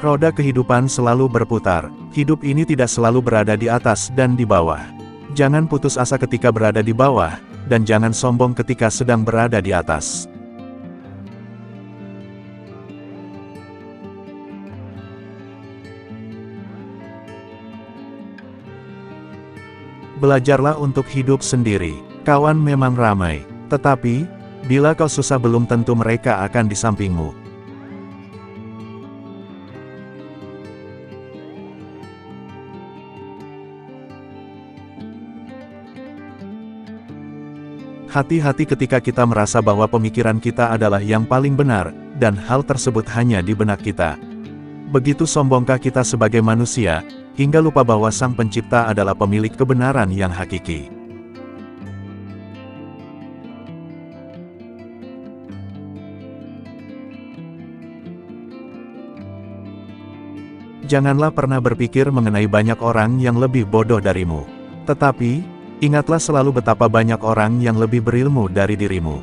Roda kehidupan selalu berputar. Hidup ini tidak selalu berada di atas dan di bawah. Jangan putus asa ketika berada di bawah, dan jangan sombong ketika sedang berada di atas. Belajarlah untuk hidup sendiri. Kawan memang ramai, tetapi, bila kau susah belum tentu mereka akan di sampingmu. Hati-hati ketika kita merasa bahwa pemikiran kita adalah yang paling benar, dan hal tersebut hanya di benak kita. Begitu sombongkah kita sebagai manusia, hingga lupa bahwa Sang Pencipta adalah pemilik kebenaran yang hakiki. Janganlah pernah berpikir mengenai banyak orang yang lebih bodoh darimu. Tetapi, ingatlah selalu betapa banyak orang yang lebih berilmu dari dirimu.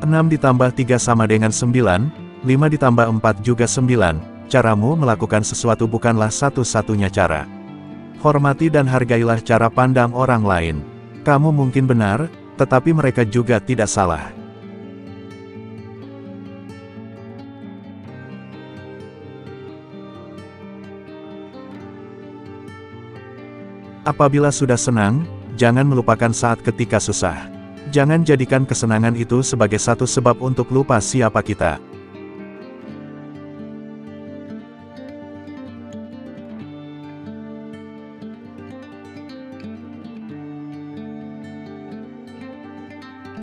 Enam ditambah 3 sama dengan 9, 5 ditambah 4 juga 9, caramu melakukan sesuatu bukanlah satu-satunya cara. Hormati dan hargailah cara pandang orang lain. Kamu mungkin benar, tetapi mereka juga tidak salah. Apabila sudah senang, jangan melupakan saat ketika susah. Jangan jadikan kesenangan itu sebagai satu sebab untuk lupa siapa kita.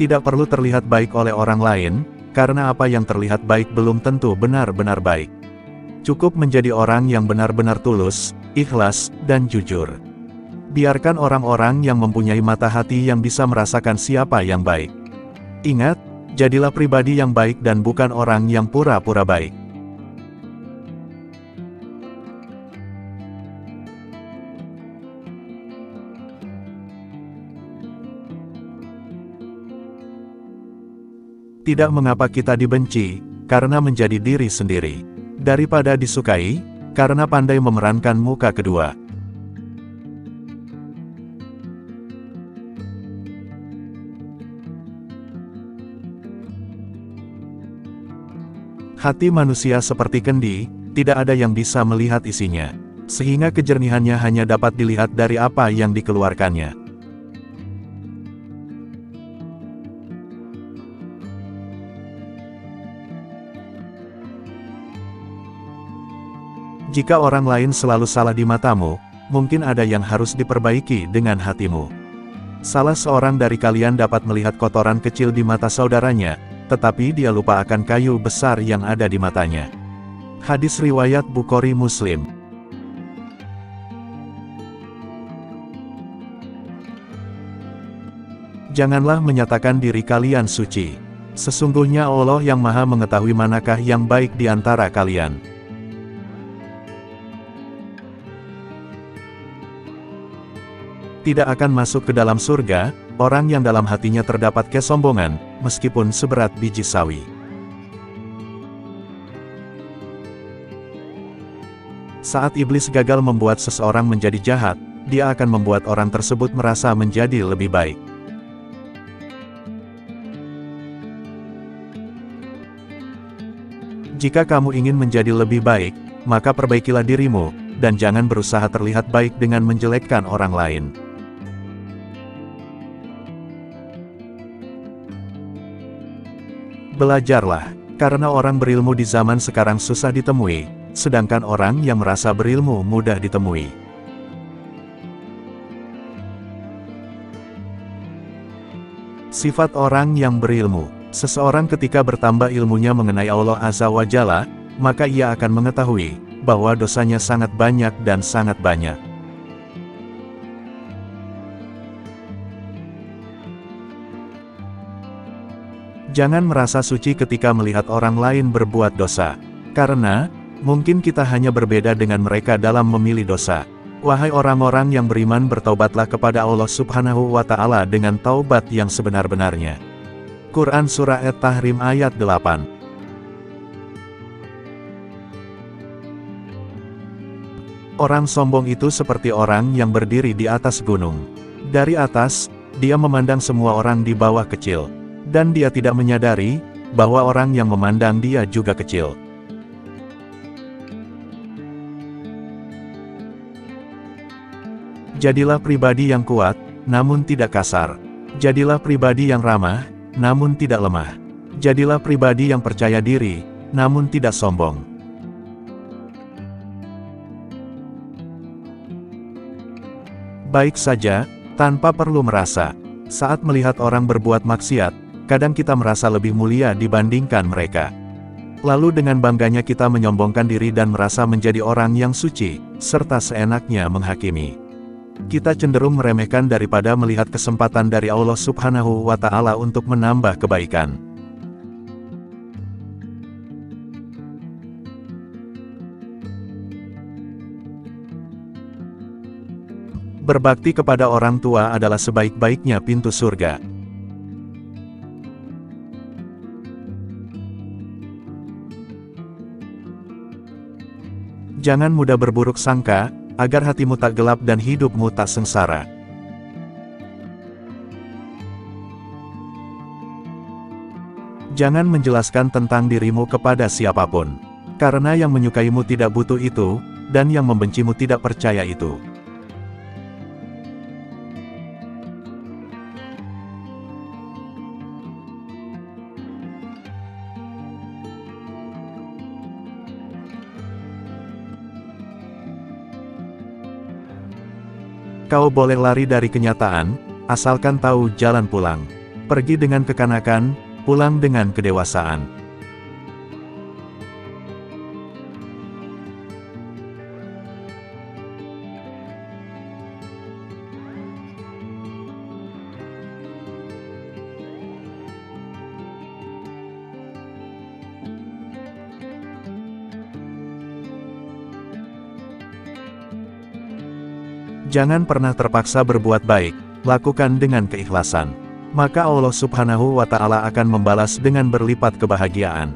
Tidak perlu terlihat baik oleh orang lain, karena apa yang terlihat baik belum tentu benar-benar baik. Cukup menjadi orang yang benar-benar tulus, ikhlas, dan jujur. Biarkan orang-orang yang mempunyai mata hati yang bisa merasakan siapa yang baik. Ingat, jadilah pribadi yang baik dan bukan orang yang pura-pura baik. Tidak mengapa kita dibenci, karena menjadi diri sendiri. Daripada disukai, karena pandai memerankan muka kedua. Hati manusia seperti kendi, tidak ada yang bisa melihat isinya. Sehingga kejernihannya hanya dapat dilihat dari apa yang dikeluarkannya. Jika orang lain selalu salah di matamu, mungkin ada yang harus diperbaiki dengan hatimu. Salah seorang dari kalian dapat melihat kotoran kecil di mata saudaranya, tetapi dia lupa akan kayu besar yang ada di matanya. Hadis riwayat Bukhari Muslim. Janganlah menyatakan diri kalian suci. Sesungguhnya Allah yang Maha mengetahui manakah yang baik di antara kalian. Tidak akan masuk ke dalam surga orang yang dalam hatinya terdapat kesombongan, meskipun seberat biji sawi. Saat iblis gagal membuat seseorang menjadi jahat, dia akan membuat orang tersebut merasa menjadi lebih baik. Jika kamu ingin menjadi lebih baik, maka perbaikilah dirimu, dan jangan berusaha terlihat baik dengan menjelekkan orang lain. Belajarlah, karena orang berilmu di zaman sekarang susah ditemui, sedangkan orang yang merasa berilmu mudah ditemui. Sifat orang yang berilmu. Seseorang ketika bertambah ilmunya mengenai Allah Azza wa Jalla, maka ia akan mengetahui bahwa dosanya sangat banyak dan sangat banyak. Jangan merasa suci ketika melihat orang lain berbuat dosa. Karena, mungkin kita hanya berbeda dengan mereka dalam memilih dosa. Wahai orang-orang yang beriman, bertaubatlah kepada Allah Subhanahu wa Ta'ala dengan taubat yang sebenar-benarnya. Quran Surah At-Tahrim ayat 8. Orang sombong itu seperti orang yang berdiri di atas gunung. Dari atas, dia memandang semua orang di bawah kecil. Dan dia tidak menyadari bahwa orang yang memandang dia juga kecil. Jadilah pribadi yang kuat, namun tidak kasar. Jadilah pribadi yang ramah, namun tidak lemah. Jadilah pribadi yang percaya diri, namun tidak sombong. Baik saja, tanpa perlu merasa. Saat melihat orang berbuat maksiat, kadang kita merasa lebih mulia dibandingkan mereka. Lalu dengan bangganya kita menyombongkan diri dan merasa menjadi orang yang suci, serta seenaknya menghakimi. Kita cenderung meremehkan daripada melihat kesempatan dari Allah Subhanahu wa Ta'ala untuk menambah kebaikan. Berbakti kepada orang tua adalah sebaik-baiknya pintu surga. Jangan mudah berburuk sangka, agar hatimu tak gelap dan hidupmu tak sengsara. Jangan menjelaskan tentang dirimu kepada siapapun. Karena yang menyukaimu tidak butuh itu, dan yang membencimu tidak percaya itu. Kau boleh lari dari kenyataan, asalkan tahu jalan pulang. Pergi dengan kekanakan, pulang dengan kedewasaan. Jangan pernah terpaksa berbuat baik, lakukan dengan keikhlasan. Maka Allah Subhanahu wa Ta'ala akan membalas dengan berlipat kebahagiaan.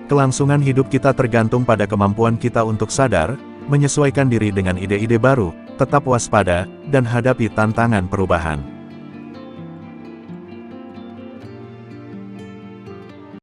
Kelangsungan hidup kita tergantung pada kemampuan kita untuk sadar, menyesuaikan diri dengan ide-ide baru, tetap waspada, dan hadapi tantangan perubahan.